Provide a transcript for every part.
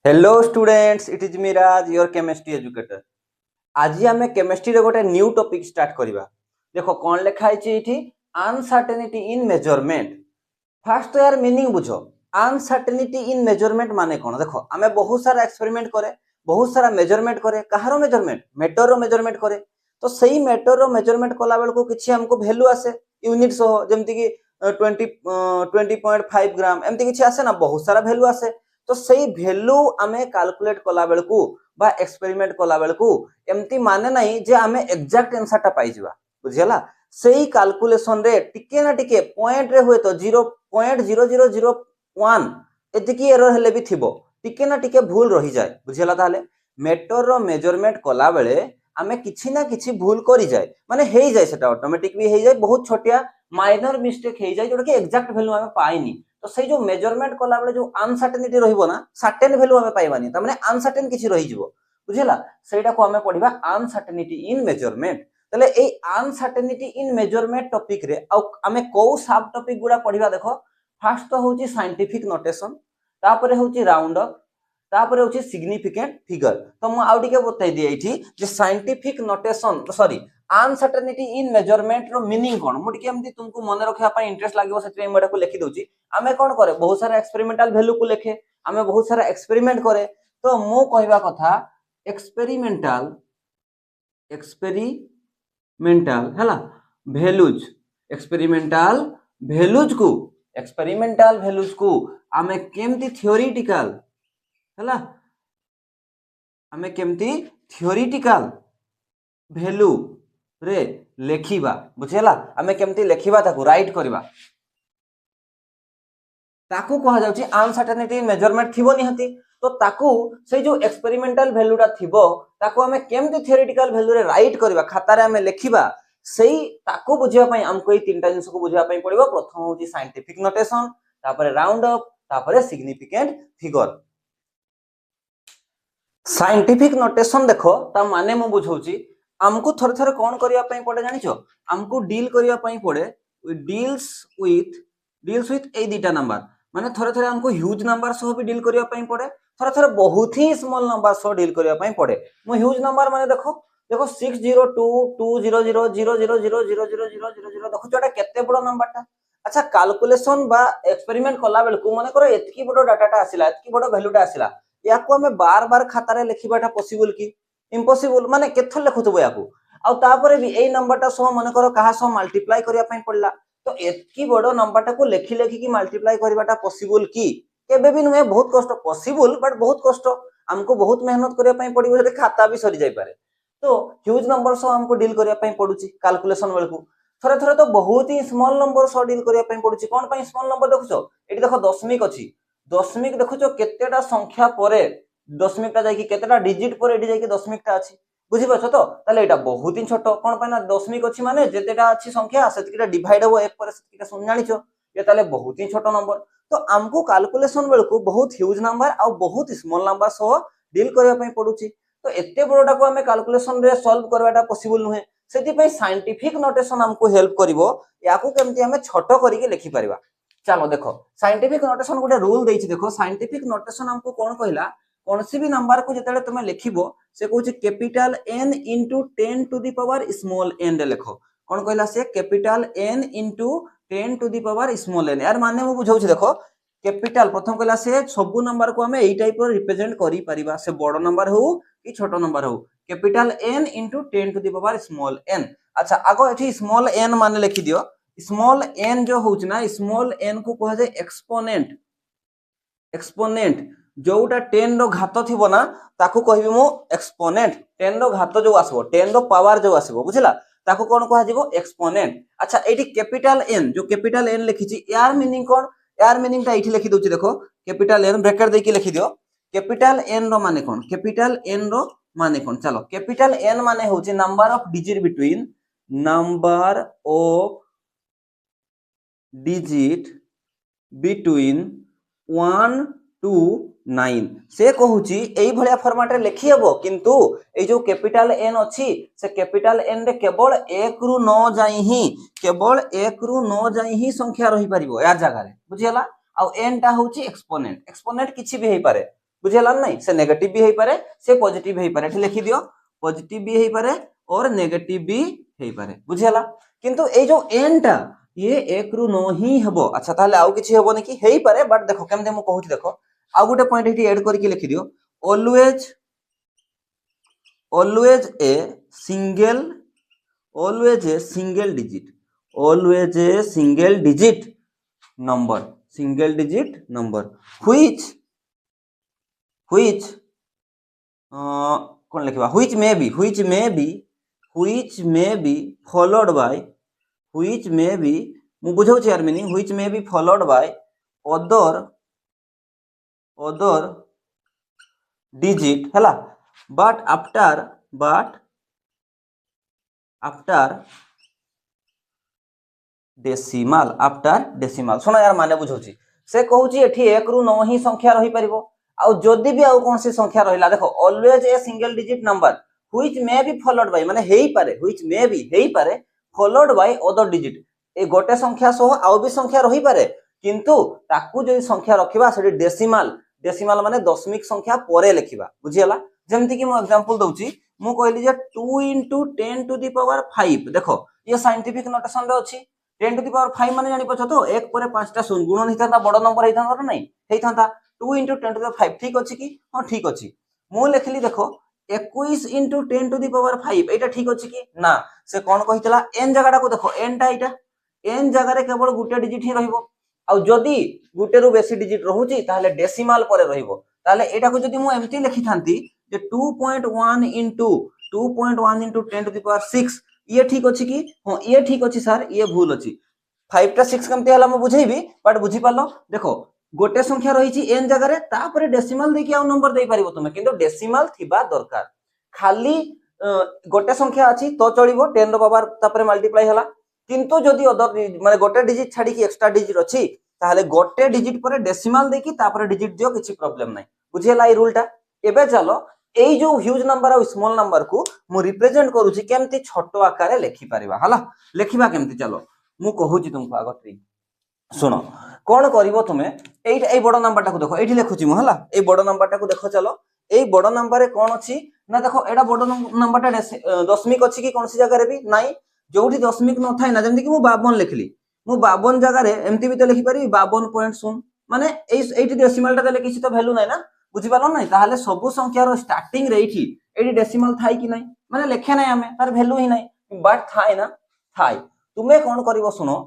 Hello students, it is me Raj, your chemistry educator. आज आम chemistry रे गोटे न्यू टॉपिक स्टार्ट करवा। देखो कौन लिखा है अनसर्टेनिटी इन मेजरमेंट। फास्ट तो यार मीनिंग बुझ। अनसर्टेनिटी इन मेजरमेंट माने कौन? देखो आम बहुत सारा एक्सपेरिमेंट करे, बहुत सारा मेजरमेंट करे। कहार मेजरमेंट? मैटर रो मेजरमेंट करे। तो सही मैटर रो मेजरमेंट कला बेल को किसी हमको वैल्यू आसे यूनिट सह, जमती कि 20.5 ग्राम एमती किसी आसे ना, बहुत सारा वैल्यू आसे। तो सही वैल्यू आमे कैलकुलेट कला बेल को बा एक्सपेरिमेंट कला बेल को एमती माने नहीं जे आमे एग्जैक्ट आंसर टा पाई जिबा। बुझियला? सही कैलकुलेशन रे टिके ना टिके पॉइंट रे हुए तो 0.0001 एतिकी एरर हेले भी थिबो, टिके ना टिके भूल रही जाए। बुझियला? ताले मैटर रो मेजरमेंट कला बेले आमे किछि ना किछि भूल करी जाए, माने हेई जाए, सेटा ऑटोमेटिक भी हेई जाए, बहुत छोटिया माइनर मिस्टेक हेई जाए जोटा कि एग्जैक्ट वैल्यू आमे पाइनी। तो सही जो मेजरमेंट कला बेले जो अनसर्टेनिटी रहिबो ना, सर्टेन वैल्यू आमे पाइबानी, त माने अनसर्टेन किछि रहि जिवो। बुझियला? सेटा को आमे पढिबा अनसर्टेनिटी इन मेजरमेंट। तले ए अनसर्टेनिटी इन मेजरमेंट टॉपिक रे आमे को सब टॉपिक गुडा पढिबा। देखो फर्स्ट तो होची साइंटिफिक नोटेशन, तापरे होची राउंड अप, तापरे होची सिग्निफिकेंट फिगर। तो मु आउ टिके बताई दिए एठी जे scientific notation sorry uncertainty in measurement रो मीनिंग कोन। मु टिके एमती तुमको मन रखिया पई इंटरेस्ट लागबो, सेति मैं को लिखि दोची। आमे कोन करे, बहुत सारा एक्सपेरिमेंटल वैल्यू को लिखे, आमे बहुत सारा एक्सपेरिमेंट करे। तो मु कहबा कथा एक्सपेरिमेंटल हैला वैल्यूज, एक्सपेरिमेंटल वैल्यूज को आमे केमती थ्योरेटिकल हैला, आमे केमती थ्योरेटिकल वैल्यू रे लेखिबा। बुझियला? आमे केमती लेखिबा, ताकू राइट करबा, ताकू कहा जाउची अनसर्टेनिटी मेजरमेंट थिबो निहती। तो ताकू से जो एक्सपेरिमेंटल वैल्यूटा थिबो ताकू आमे केमती थ्योरेटिकल वैल्यू रे राइट करबा, खाता रे आमे लेखिबा, सेही ताकू बुझिया पई हमको ए तीनटा जिंस को बुझिया पई पड़िबो। प्रथम होची साइंटिफिक नोटेशन, तापरे राउंड अप, तापरे सिग्निफिकेंट फिगर। साइंटिफिक नोटेशन देखो ता माने मु बुझौची, हमको थोड़े थोड़े कौन करिया पई पड़े जानिछो? हमको डील करिया पई पड़े डील्स विथ ए दीटा नंबर। माने थोड़े थोड़े हमको ह्यूज नंबर सह भी डील करिया पई पड़े, थोड़े थोड़े बहुत ही स्मॉल नंबर सह डील करिया पई पड़े। मु ह्यूज नंबर माने देखो देखो 602200000000 देखो जोटा केते बड़ नंबरटा। अच्छा कैलकुलेशन बा एक्सपेरिमेंट कला बेल को माने करो एतकी बड़ डाटाटा आसिला, एतकी बड़ वैल्यूटा आसिला, याकू हमें बार बार खाता रे लिखिबाटा पॉसिबल की? इम्पॉसिबल। माने केथर लिखुथबो याकू, आ तापरे भी एई नंबरटा सह माने करो कहा सह मल्टीप्लाई करिया पई पड़ला। तो एतकी बड़ नंबरटा को लेखि लेखि की मल्टीप्लाई करबाटा पॉसिबल की? केबे भी नुहे, बहुत कष्ट। पॉसिबल बट बहुत कष्ट, हमको बहुत मेहनत करिया पई पड़िबो, जे खाता भी सरी जाय पारे। तो ह्यूज नंबर सह हमको डील करिया पई पडुची कैलकुलेशन बेल को। थरे थरे तो बहुत ही स्मॉल नंबर सह डील करिया पई पडुची। कोन पई स्मॉल नंबर देखुछो? एठी देखो दशमिक अछि, दशमिक देखुछो केतेटा संख्या परे दशमिकटा जाई कि केतेटा डिजिट परे एठी जाई कि दशमिकटा अछि। बुझि पाछो तो? ताले एटा बहुत ही छोटो। कोन पई ना दशमिक अछि माने जेतेटा अछि संख्या सेतिकिटा डिवाइड हो 1 परे सेतिकिटा शून्य जानिछो। ये ताले बहुत ही छोटो नंबर। तो हमको कैलकुलेशन बेल को बहुत ह्यूज नंबर आ बहुत स्मॉल नंबर सह डील करिया पई पडुची। तो एते बड़टा को हमें कैलकुलेशन रे सॉल्व करवाटा पॉसिबल नुहे। सेति पई साइंटिफिक नोटेशन हमको हेल्प करिवो, याकू केमती हमें छोटो करिके लिखि परिबा। चलो देखो साइंटिफिक नोटेशन गोटे रूल देछि। देखो साइंटिफिक नोटेशन हमको कोन कहला, कौन सी भी नंबर को जेतेले तुमे लिखिबो से कहूची capital n into 10 to the power small n रे लिखो। कोन कहला से? Capital n into 10 to the power small n। यार माने मु बुझौछि। देखो कैपिटल प्रथम कहला से सब नंबर को हमें एई टाइप रो रिप्रेजेंट करि परिबा, से बड़ नंबर हो कि छोटो नंबर हो। Capital n into 10 to the power small n। अच्छा आगो एठी स्मॉल n माने लिखि दियो। स्मॉल n जो होउछ ना, स्मॉल n को कहा जाय एक्सपोनेंट। एक्सपोनेंट जोटा 10 रो घात थिबो ना, ताकू कहबी मु एक्सपोनेंट। 10 रो घात जो आसबो, 10 रो पावर जो आसबो, बुझिला, ताकू कोन कहा जिवो? एक्सपोनेंट। अच्छा एठी कैपिटल n, जो कैपिटल n लिखिछि, यार मीनिंग कोन? यार मीनिंग ता एठी लिखि दोछि। देखो कैपिटल n ब्रैकेट दे के लिखि दियो। कैपिटल n रो माने कोन? कैपिटल n रो माने कोन? चलो कैपिटल n माने होछि number of digit between, number of digit between 1 to 9। से कहूची एई भलिया फॉर्मेट रे लिखि हेबो, किंतु ए जो कैपिटल n अछि से कैपिटल n रे केवल 1 रु 9 जाई ही, केवल 1 रु 9 जाई ही संख्या रही परिबो यार जगह रे। बुझियला? आ n टा होची एक्सपोनेंट। एक्सपोनेंट किछि भी हेई पारे। बुझेला नहीं से नेगेटिव भी हेई पारे से पॉजिटिव हेई पारे एठी लिखि दियो पॉजिटिव भी हेई पारे और नेगेटिव भी हेई पारे बुझेला किंतु ए जो n टा ये 1 रु न ही हबो अच्छा ताले आउ किछि हबो नै कि हेई पारे बट देखो केमते मु कहूची देखो आउ गुटे पॉइंट एठी ऐड करके लिखि दियो always a single always a single digit always a single digit number which कौन लिखवा which may be followed by मु बुझाउछि यार meaning which may be followed by other digit हला but after डेसिमाल सुनो यार माने बुझौछि से कहूछि एठी 1 रु 9 ही संख्या रही परिबो आ जदी भी आ कोन सी संख्या रहिला देखो always a single digit number which may be followed by माने हेई पारे फॉलोड बाय अदर डिजिट ए गोटे संख्या सह आउ भी संख्या रही पारे किंतु ताकू जदी संख्या रखिबा सेठी डेसिमाल माने दशमिक संख्या परे लिखिबा बुझियला जेमति कि मु एग्जांपल दउछि मु कहली जे 2 * 10 टू द पावर 5 देखो ये साइंटिफिक नोटेशन रे अछि 10 टू द पावर 5 माने जानि पछ तो 1 पर 5 टा शून्य गुणन हितांता बड़ नंबर हितांता ना नहीं हेइथांता 2 * 10 टू द 5 ठीक अछि कि हां ठीक अछि मु लिखली देखो 21 * 10 टू द पावर 5 एटा ठीक अछि कि ना से कोन कहितला n जगह को देखो n टा एटा n जगह रे केवल गुटे डिजिट ही रहइबो आ जदी गुटे रु बेसी डिजिट रहउची ताले डेसिमल परे रहइबो ताले एटा को जदी मु एम्ति लिखिथांती जे 2.1 * 10 टू द पावर 6 ये ठीक अछि कि हां ये ठीक अछि सर ये भूल अछि 5 टा 6 केमते हला म बुझेबी बट बुझी पालो देखो गोटे संख्या रही छी n जगह रे तापर डेसिमल देकी आ नंबर देई परिबो तुमे किंतु डेसिमल थिबा दरकार खाली गोटे संख्या अछि तो चलिबो 10 रो पावर तापर मल्टीप्लाई हला किंतु जदी अदर माने गोटे डिजिट छाडी की एक्स्ट्रा डिजिट अछि ताले गोटे डिजिट पर डेसिमल देकी तापर डिजिट दियो किछि प्रॉब्लम नै बुझियला ई रूल टा एबे चलो एई जो ह्यूज नंबर और स्मॉल नंबर को मु रिप्रेजेंट करूची केमती छोटो आकार लिखि परिबा हला लिखिबा केमती चलो मु कहूची तुमको आगत्री सुनो कोन करिवो तुमे एई बड़ नंबर टाको देखो एठी लिखुची मु हला एई बड़ नंबर टाको देखो चलो एई बड़ नंबर रे कोन अछि ना देखो एडा बड़ नंबर टा दशमिक अछि कि कोनसी जगह रे भी नाही जोठी दशमिक न थाय ना जेमति कि मु 52 लिखली मु 52 जगह रे एमती भी तो लिखि पारी 52.0 माने एठी डेसिमल टा देले किछि तो वैल्यू नाही ना बुझी पालो नाही ताहाले सब संख्या रो स्टार्टिंग रे एठी डेसिमल थाई कि नाही माने लेखे नाही हमें तार वैल्यू ही नाही बट थाई ना थाई तुमे कोन करिवो सुनो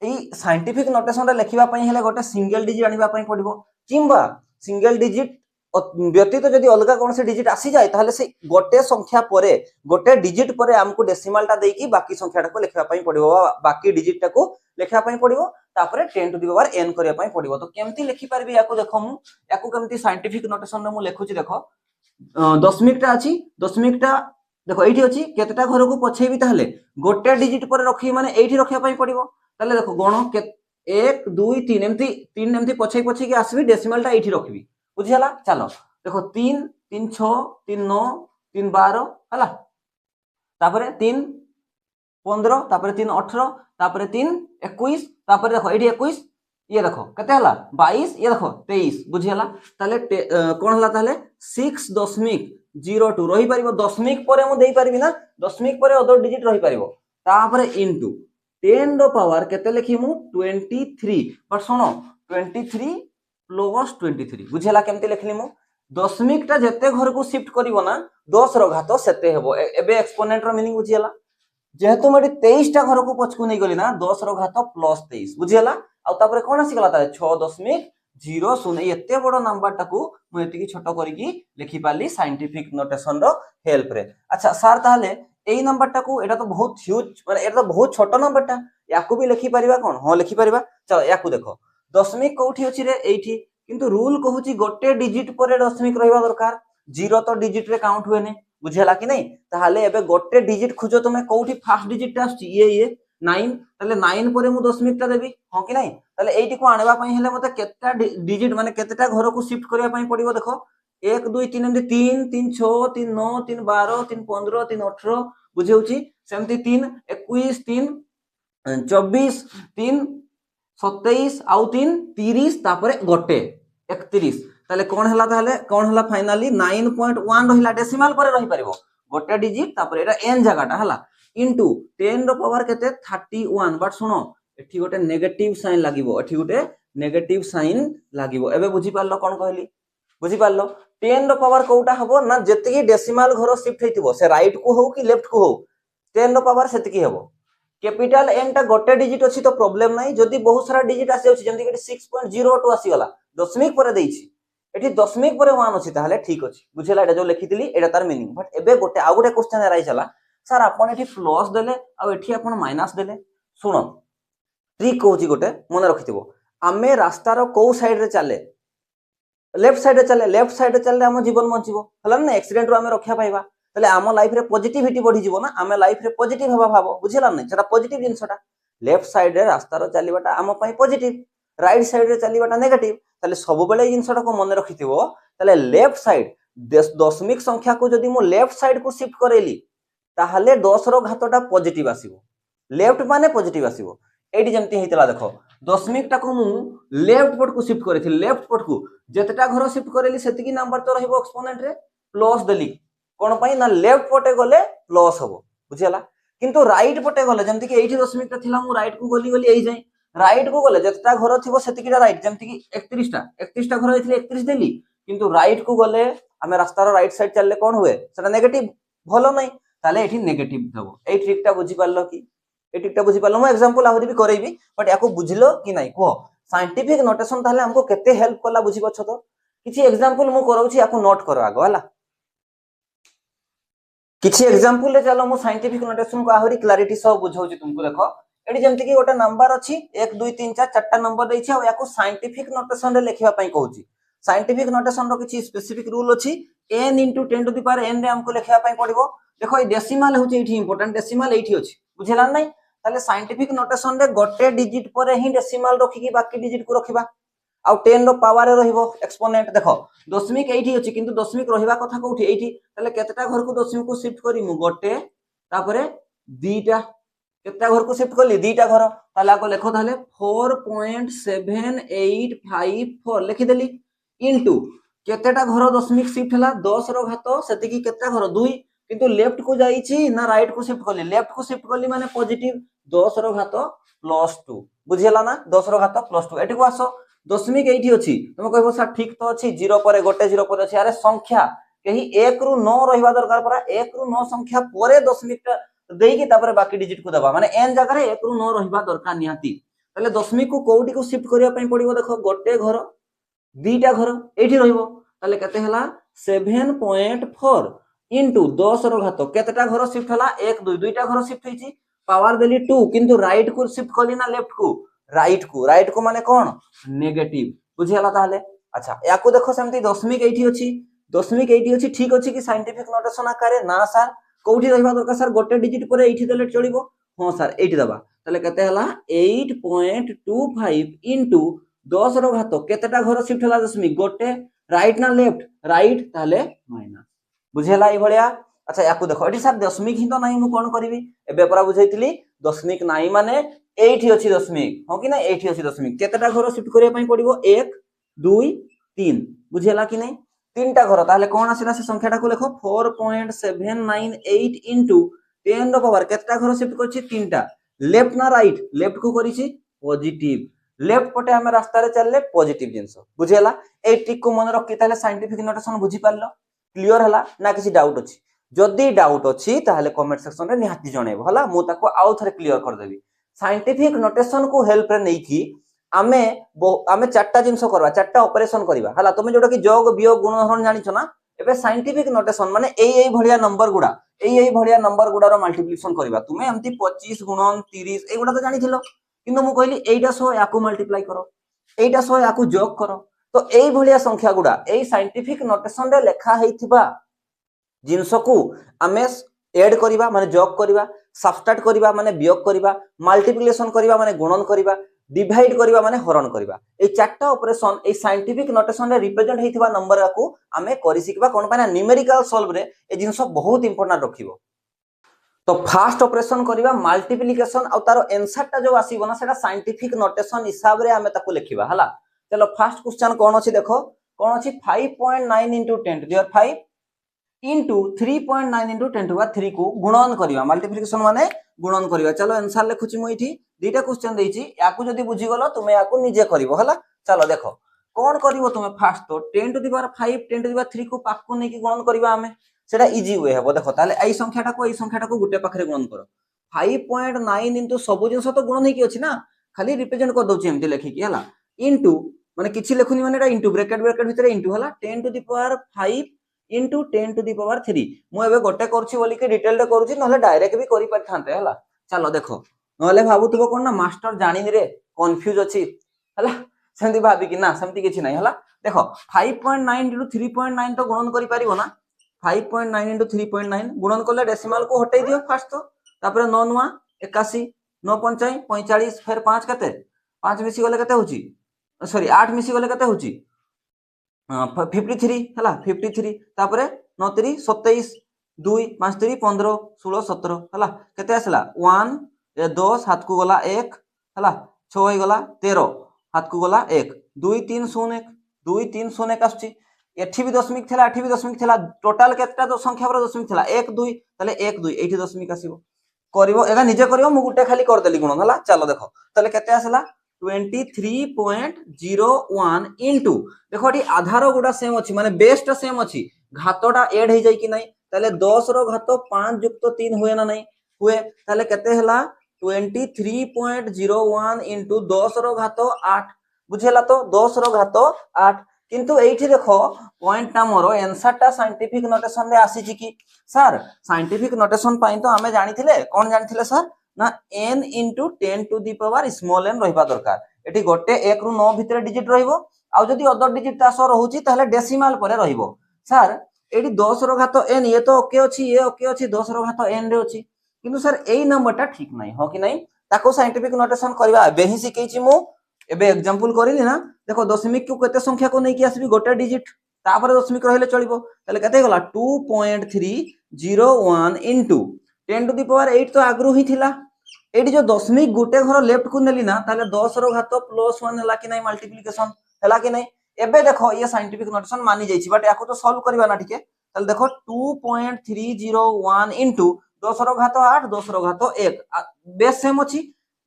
एई साइंटिफिक नोटेशन रे लिखिबा पई हेले गोटे सिंगल डिजिट आनिबा पई पडिबो किंबा सिंगल डिजिट व्यतीत जदी अलगा कोन से डिजिट आसी जाय ताहले से गोटे संख्या परे गोटे डिजिट परे हमको डेसिमल टा देकी बाकी संख्या टाको लिखिबा पई पडिबो बाकी डिजिट टाको लिखिबा पई पडिबो तापरे 10 टू द पावर n करिया पई पडिबो तो केमती लिखि परबी याको देखो मु याको केमती साइंटिफिक नोटेशन रे मु लिखुची देखो दशमिक टा अछि दशमिक टा देखो एठी अछि केतटा घर को पछेबी ताहले गोटे डिजिट पर रखी माने एठी रखिया पई पडिबो ताले देखो गण 1 2 3 एमती 3 एमती पछे पछे के आसबी डेसिमल टा एठी रखबी बुझियला चलो देखो 3 3 6 3 9 3 12 हला तापरे 3 15 तापरे 3 18 तापरे 3 21 तापरे देखो एठी 21 ये देखो कते हला 22 ये देखो 23 बुझियला ताले कोन हला ताले 6.02 रही परिबो दशमिक परे मु देई परिबी ना दशमिक परे अदर डिजिट रही परिबो तापरे इनटू 10 रो पावर केते लिखि मु 23 पर सुनो 23 प्लस 23 बुझियला केमते लिखली मु दशमिक टा जते घर को शिफ्ट करिवो ना 10 रो घात सेते हेबो एबे एक्सपोनेंट रो मीनिंग बुझियला जेहेतु मडी 23 टा घर को पछकु नै गली ना 10 रो घात प्लस 23 बुझियला आ तापरे कोन आसी गला ताले 6.00 एते बडो नंबर टाकू मु एतिकी छोटो करिकी लिखि पाली साइंटिफिक नोटेशन रो हेल्प रे अच्छा सर ताले एई नंबर टाकू एटा तो बहुत ह्यूज माने एटा तो बहुत छोटो नंबर टा याकू भी लिखि परिबा कोन हां लिखि परिबा चलो याकू देखो दशमिक कोठी अछि रे एठी किंतु रूल कहूची गोटे डिजिट परे दशमिक रहइबा दरकार जीरो तो डिजिट रे काउंट हुए नै बुझियला कि नै ताहाले एबे गोटे डिजिट खुजो तुमे कोठी फर्स्ट डिजिट टा आछि ये 9 ताले 9 परे मु दशमिक टा देबी हां कि नै ताले एठी को आनेबा पई हेले मते केतटा डिजिट माने केतटा घर को शिफ्ट करिया पई पडिबो देखो 1 2 3 एमते 3 3 6 3 9 3 12 3 15 3 18 बुझेउची सेमती 3 21 3 24 3 27 आउ 3 30 तापरे गोटे 31 ताले कोन हला फाइनली 9.1 रहिला डेसिमल पर रही परिबो गोटे डिजिट तापर एटा n जगहटा हला इनटू 10 रो पावर केते 31 बट सुनो एठी गोटे नेगेटिव साइन लागिवो एठी गोटे नेगेटिव साइन लागिवो एबे बुझी पारलो कोन कहली बुझी पारलो 10 रो पावर कोउटा हबो ना जति डेसिमल घर शिफ्ट हेतिबो से राइट को हो कि लेफ्ट को हो 10 रो पावर सेति हबो कैपिटल n टा गोटे डिजिट अछि तो प्रॉब्लम नै जदी बहुत सारा डिजिट आसी अछि जेंति कि 6.02 आसी गला दशमिक पर देइछि एठी दशमिक पर 1 अछि ताहले ठीक अछि बुझेला एटा जो लिखितली एटा तार मीनिंग बट एबे गोटे आ गोटे क्वेश्चन राइ चला सर आपण एठी प्लस देले आ एठी आपण माइनस देले सुनो ट्रिक कहूची गोटे मन रखिथिबो आमे रास्ता रो को साइड रे चले लेफ्ट साइड रे चले हम जीवन बंचिबो हला ना एक्सीडेंट रो आमे रक्षा पाइबा तले आम लाइफ रे पॉजिटिविटी बढ़ी जीवो ना आमे लाइफ रे पॉजिटिव हवा भाबो बुझिला नै सेटा पॉजिटिव जिंसटा लेफ्ट साइड रे रास्ता रो चलीबाटा आम पई पॉजिटिव राइट साइड रे चलीबाटा नेगेटिव तले सब बेले जिंसटा को मन रखिथिबो तले लेफ्ट साइड दशमिक संख्या को जदी मो लेफ्ट साइड को शिफ्ट करेली ताहले 10 रो घातटा पॉजिटिव आसीबो लेफ्ट माने पॉजिटिव आसीबो एडी जेमति हेतला देखो दशमिक टा को मु लेफ्ट पट को शिफ्ट करेथि लेफ्ट पट को जेतटा घर शिफ्ट करेली सेतिकी नंबर तो रहइबो एक्सपोनेंट रे प्लस देली कोन पई ना लेफ्ट पटे गले प्लस हबो बुझियला किंतु राइट पटे गले जेमति कि 80 दशमिक ता थिला मु राइट को गली एई जाय राइट को गले जतटा घर थिबो सेतिकीटा राइट जेमति कि 31 टा घर हेतले 31 देली किंतु राइट को गले हमें रास्ता रो राइट साइड चलले कोन हुए सेटा नेगेटिव भलो नै ताले एठी नेगेटिव दबो एई ट्रिक टा बुझी पारलो कि एई ट्रिक टा बुझी पारलो मु एग्जांपल आहुरी भी करैबी बट याको बुझिलो कि नै को साइंटिफिक नोटेशन ताले हमको केते हेल्प करला बुझी पछो तो किछि एग्जांपल मु करौछि याको नोट करो आगो हला किछि एग्जांपल ले चलो मु साइंटिफिक नोटेशन को आहुरी क्लैरिटी सह बुझौछि तुमको देखो एडी जेमति कि गोटे नंबर अछि 1 2 3 4 चारटा नंबर दैछि आ याको साइंटिफिक नोटेशन रे लिखिबा पई कहूछि साइंटिफिक नोटेशन रो किछि स्पेसिफिक रूल अछि n * 10 to the power n रे हमको लिखिबा पई पड़िबो देखो ए डेसिमल होछि एठी इंपोर्टेंट डेसिमल एठी अछि बुझिला नै ताले साइंटिफिक नोटेशन रे गोटे डिजिट पर ही डेसिमल रखि कि बाकी डिजिट को रखिबा आ 10 रो पावर रे रहिबो एक्सपोनेंट देखो दशमिक एठी अछि किंतु दशमिक रहिबा कथा कोठी एठी ताले केतेटा घर को दशमिक को शिफ्ट करी मु गोटे तापरे दीटा केतेटा घर को शिफ्ट करली दीटा घर ताले आको लेखो ताले 4.7854 लिखि देली इनटू केतेटा घर दशमिक शिफ्ट हला 10 रो घात सेति कि केतेटा घर 2 किंतु लेफ्ट को जाईची ना राइट को शिफ्ट करली लेफ्ट को शिफ्ट करली माने पॉजिटिव 10 रो घात +2 बुझियला ना 10 रो घात +2 एठी को आसो दशमिक एठी अछि तुम कहबो सर ठीक तो अछि 0 पर गोटे 0 पर अछि अरे संख्या कहीं 1 रु 9 रहिबा दरकार परा 1 रु 9 संख्या परे दशमिक देई कि तापर बाकी डिजिट को दबा माने n जगह रे 1 रु 9 रहिबा दरकार निहाती तले दशमिक को कोउटी को शिफ्ट करिया पई पड़िबो देखो गोटे घर दीटा घर एठी रहिबो तले केते हला 7.4 इनटू 10 रो घात केतेटा घर शिफ्ट हला 1 2 दुईटा घर शिफ्ट होईची पावर देली 2 किंतु राइट को शिफ्ट करली ना लेफ्ट को राइट को माने कोन नेगेटिव बुझियला ताले अच्छा याको देखो सेमती दशमिक एठी अछि ठीक अछि कि साइंटिफिक नोटेशन आकारे ना सर कोठी रहिबा दरकार सर गोटे डिजिट पर एठी देले चलिबो हां सर एठी दबा ताले केते हला 8.25 इनटू 10 रो घात केतेटा घर शिफ्ट हला दशमिक गोटे राइट ना लेफ्ट राइट ताले माइनस बुझेला ई भलिया अच्छा याको देखो एठी सर दशमिक ही तो नाही मु कोन करबी एबे परा बुझैतली दशमिक नाही माने एठी अछि दशमिक हो कि ना एठी अछि दशमिक केतेटा घर शिफ्ट करिया पई पड़िबो 1 2 3 बुझेला कि नै तीनटा घर ताले कोन आसीला से संख्याटा को लेखो 4.798 इनटू 10 रो पावर केतेटा घर शिफ्ट करछि तीनटा लेफ्ट ना राइट लेफ्ट को करिछि पॉजिटिव लेफ्ट पटे हम रास्ता रे चलले पॉजिटिव जिंस बुझेला ए ट्रिक को मन रखि ताले साइंटिफिक नोटेशन बुझी पारलो क्लियर हला ना किसी डाउट अछि जदी डाउट अछि ताले कमेंट सेक्शन रे निहाती जणेबो हला मु ताको आउ थरे क्लियर कर देबी साइंटिफिक नोटेशन को हेल्प रे नै की आमे चारटा जिंस करबा चारटा ऑपरेशन करबा हला तुमे जोटा कि जोग वियोग गुणनहरण जानिछ ना एबे साइंटिफिक नोटेशन माने एई भलिया नंबर गुडा रो मल्टीप्लिकेशन करबा तुमे एमती 25 गुणन 30 एगुडा तो जानिथिलो किंतु मु कहली एटा सो याकू मल्टीप्लाई करो एटा सो याकू जोग करो तो एई भलिया संख्या गुडा एई साइंटिफिक नोटेशन रे लेखा हेइथिबा जिंस को आमे ऐड करबा माने जोग करबा सबट्रैक्ट करबा माने वियोग करबा मल्टीप्लिकेशन करबा माने गुणन करबा डिवाइड करबा माने हरण करबा ए चारटा ऑपरेशन ए साइंटिफिक नोटेशन रे रिप्रेजेंट हेइथिबा नंबर को आमे करि सिकबा कोन पाना न्यूमेरिकल सॉल्व रे ए जिंस बहुत इंपोर्टेंट रखिबो तो फास्ट ऑपरेशन करबा मल्टीप्लिकेशन आ तारो आंसर ता जो आसीबो ना सेटा साइंटिफिक नोटेशन हिसाब रे आमे ताको लिखिबा हला चलो फर्स्ट क्वेश्चन कोन अछि देखो कौन अच्छी 5.9 into 10 to the power 5 into 3.9 into 10 to the power 3 को गुणन करिया मल्टीप्लिकेशन माने गुणन करिया। चलो आंसर लिखुची मु इठी दुईटा क्वेश्चन देइची याकू जदी बुझी गलो तुमे याकू निजे करिवो हला। चलो देखो कौन करिवो तुमे फास्ट तो 10 to the power 5 10 to the power 3 को पाकू नै कि गुणन करिवा हमें सेटा इजी वे हेबो। देखो ताले एई संख्याटा को गुटे पाखरे गुणन करो 5.9 इंटू सब जिंस तो गुणन हेकी अछि ना खाली रिप्रेजेंट कर दोछि एमती लेखि कि हला इंटू माने किछि लेखुनी माने एटा इंटू ब्रैकेट भितर इंटू हला 10 to the power 5 into 10 to the power 3 मु एबे गोटे करछि बोली कि डिटेल रे करूछि नहले डायरेक्ट भी करि परथांते हला। चलो देखो नहले भाबुथबो कोन ना मास्टर जानिनि रे कंफ्यूज अछि हला सेमती भाबी कि ना सेमती किछि नै हला। देखो 5.9 इंटू 3.9 तो गुणन करि परिबो ना 5.9 इंटू 3.9 गुणन करले डेसिमल को हटै दियो फास्ट तो तापर 9 9 81 9 5 45 फिर 5 कते 5 मिसी गले कते होची सॉरी 8 मिसी गले कते होची 53 हला 53 तापर 9 3 27 2 5 3 15 16 17 हला केते आसला 1 10 हाथ को गला 1 हला 6 होई गला 13 हाथ को गला 1 2 3 0 1 2 3 0 1 आछी एठी भी दशमिक थिला एठी भी दशमिक थिला टोटल केतटा तो संख्या पर दशमिक थिला 1 2 तले 1 2 एठी दशमिक आसीबो करिवो एगा निजे करिवो मु गुटे खाली कर देली गुणन हला। चलो देखो तले केते आसला 23.01 इनटू देखो एठी आधार गुडा सेम अछि माने बेसटा सेम अछि घातोटा ऐड हे जाय कि नै तले 10 रो घात 5 युक्त 3 हुए ना नै हुए तले केते हला 23.01 इनटू 10 रो घात 8 बुझेला तो 10 रो घात 8 किंतु एठी देखो पॉइंट टा मोर आंसर टा साइंटिफिक नोटेशन रे आसी छि कि सर साइंटिफिक नोटेशन पाई तो हमें जानिथिले कोन जानिथिले सर ना n into 10 to the power small n रहिबा दरकार एठी गोटे 1 रु 9 भितर डिजिट रहिबो आ जदी अदर डिजिट ता सो रहउची ताले डेसिमल परे रहिबो। सर एठी 10 रो घात n ये तो ओके अछि ये ओके अछि 10 रो घात n रे अछि किंतु सर एई नंबरटा ठीक नै हो कि नै ताको साइंटिफिक नोटेशन करबा बेही सिकेछि मु एबे एग्जांपल करिली ना देखो दशमिक को केते संख्या को नै कि आसबी गोटे डिजिट तापर दशमिक रहिले चलिबो ताले केते गला 2.301 into 10 to the power 8 तो आगरु ही थिला एडी जो दशमिक गुटे घर लेफ्ट को नेली ना ताले 10 रो घात +1 हला कि नै मल्टीप्लिकेशन हला कि नै एबे देखो ये साइंटिफिक नोटेशन मानी जाईछि बट याको तो सॉल्व करबा ना ठीके ताले देखो 2.301 into 10 रो घात 8 10 रो घात 1 बेस सेम अछि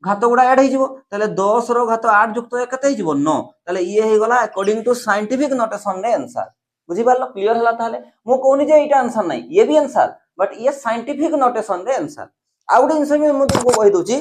घात गुडा ऐड हे जिवो ताले 10 रो घात 8 युक्त 1 कते हे जिवो 9 ताले ये हे गला अकॉर्डिंग टू साइंटिफिक नोटेशन रे आंसर बुझी पारलो क्लियर हला ताले मु कोनी जे एटा आंसर नै ये भी आंसर बट ये साइंटिफिक नोटेशन रे आंसर आउट आंसर में मु तुमको कहि दोची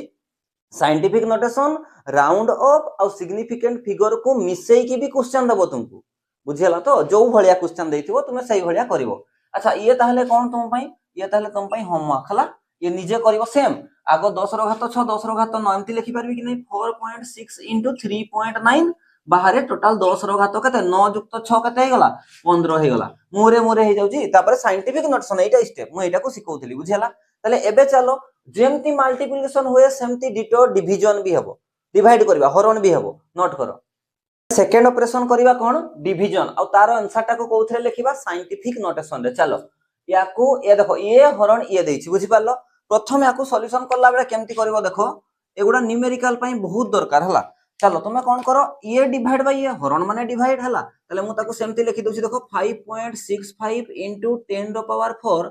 साइंटिफिक नोटेशन राउंड ऑफ और सिग्निफिकेंट फिगर को मिसई की भी क्वेश्चन देबो तुमको बुझियला तो जो भलिया क्वेश्चन देथिबो तुमे सही भलिया करिवो। अच्छा ये ताहले कोन तुम पई ये ताहले तुम पई होमवर्क हला ये निजे करिवो सेम आगो 10 रो घात 6 10 रो घात 9 एमति लिखि परबी कि नै 4.6 into 3.9 बाहरे टोटल 10 रो घात कते 9 युक्त 6 कते हे गला 15 हे गला मोरे हे जाउची तापर साइंटिफिक नोटेशन एटा स्टेप मु एटा को सिखौथली बुझियला। ताले एबे चलो जेमती मल्टीप्लिकेशन हुए सेमती डिटो डिवीजन भी हेबो डिवाइड करबा हरण भी हेबो नोट करो सेकंड ऑपरेशन करबा कोन डिवीजन और तार आंसर टा को कोथरे लिखिबा साइंटिफिक नोटेशन रे। चलो याकू ये देखो ये हरण ये देछि बुझि पारलो प्रथम याकू सॉल्यूशन करला बेले केमती करबो देखो एगुडा न्यूमेरिकल पई बहुत दरकार हला। चलो तुमे कोन करो ये डिवाइड बाय ये हरण माने डिवाइड हला ताले मु ताको सेमती लिखि दोछि देखो 5.65 into 10 रो पावर 4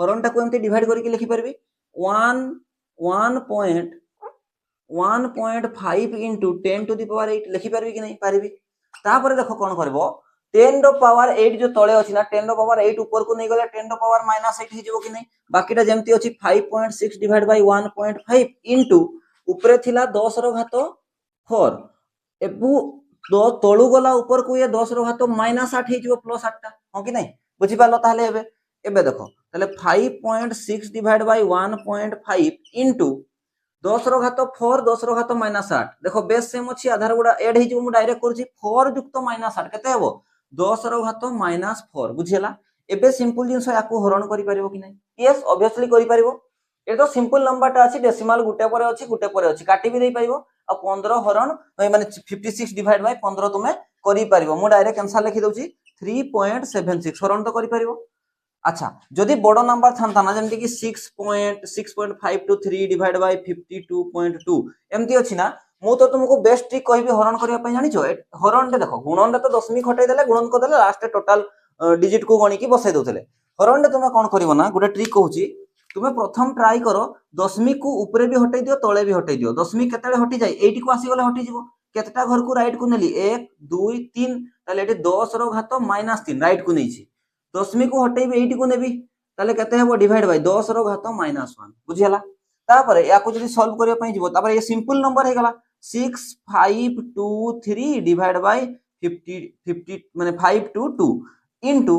हरण टा को एमती डिवाइड करके लिखि परबी 1.5 into 10 to the power 8 लिखि परबी कि नै परबी तापर देखो कोन करबो 10 रो पावर 8 जो तळे अछि ना 10 रो पावर 8 ऊपर को नै गले 10 रो पावर -8 हि जेबो कि नै बाकीटा जेमती अछि 5.6 डिवाइड बाय 1.5 into ऊपरे थिला 10 रो घात 4 एबु दो तळु गला ऊपर को ये 10 रो घात -8 हि जेबो +8 टा हो कि नै बुझि पालो ताहले एबे देखो ताहले 5.6 डिवाइड बाय 1.5 into 10 रो घात 4 10 रो घात -8 देखो बेस सेम अछि आधार गुडा ऐड हि जो मु डायरेक्ट करछि 4 युक्त -8 केते हेबो 10 रो घात -4 बुझियला। एबे सिंपल जिंस याकू हरण करि परिबो कि नै यस ऑब्वियसली करि परिबो ए तो सिंपल नंबर टा अछि डेसिमल गुटे परे अछि काटी भी दे परिबो आ 15 हरण माने 56 डिवाइड बाय 15 तुमे करि परिबो मु डायरेक्ट आंसर लिखि दोछि 3.76 हरण तो करि परिबो। अच्छा जदि बड़ नंबर थांता ना जेमति कि 6.5 to 3 डिवाइड बाय 52.2 एमती अछि ना मु तो तुमको बेस्ट ट्रिक कहबी हरण करिया पई जानिछो हरण रे देखो गुणन रे तो दशमिक हटै देले गुणन कर देले लास्ट टोटल डिजिट को गणी की बसै दोथले हरण रे तुमे कोन करिवो ना गुटे ट्रिक कहूची तुमे प्रथम ट्राई करो दशमिक को ऊपरे भी हटै दियो तळे भी हटै दियो दशमिक केतेले हटि जाय एठी को आसी गले हटि जिवो केतटा घर को राइट को नेली 1 2 3 ताले एठी 10 रो घात -3 राइट को नेछि दशमिक को हटैबे एठी को नेबी ताले केते हेबो डिवाइड बाय 10 रो घात -1 बुझियला तापर या को जदी सॉल्व करिया पई जिवो तापर ये सिंपल नंबर हे गला 6523 डिवाइड बाय 50 माने 522 इनटू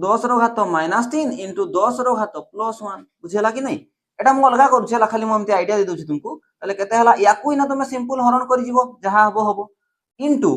10 रो घात -3 इनटू 10 रो घात +1 बुझियला कि नहीं एटा म अलगा करू छला खाली म एमती आईडिया दे दउछि तुमको ताले केते हला याकू इना तुमे सिंपल हरण करि जिवो जहा हबो इनटू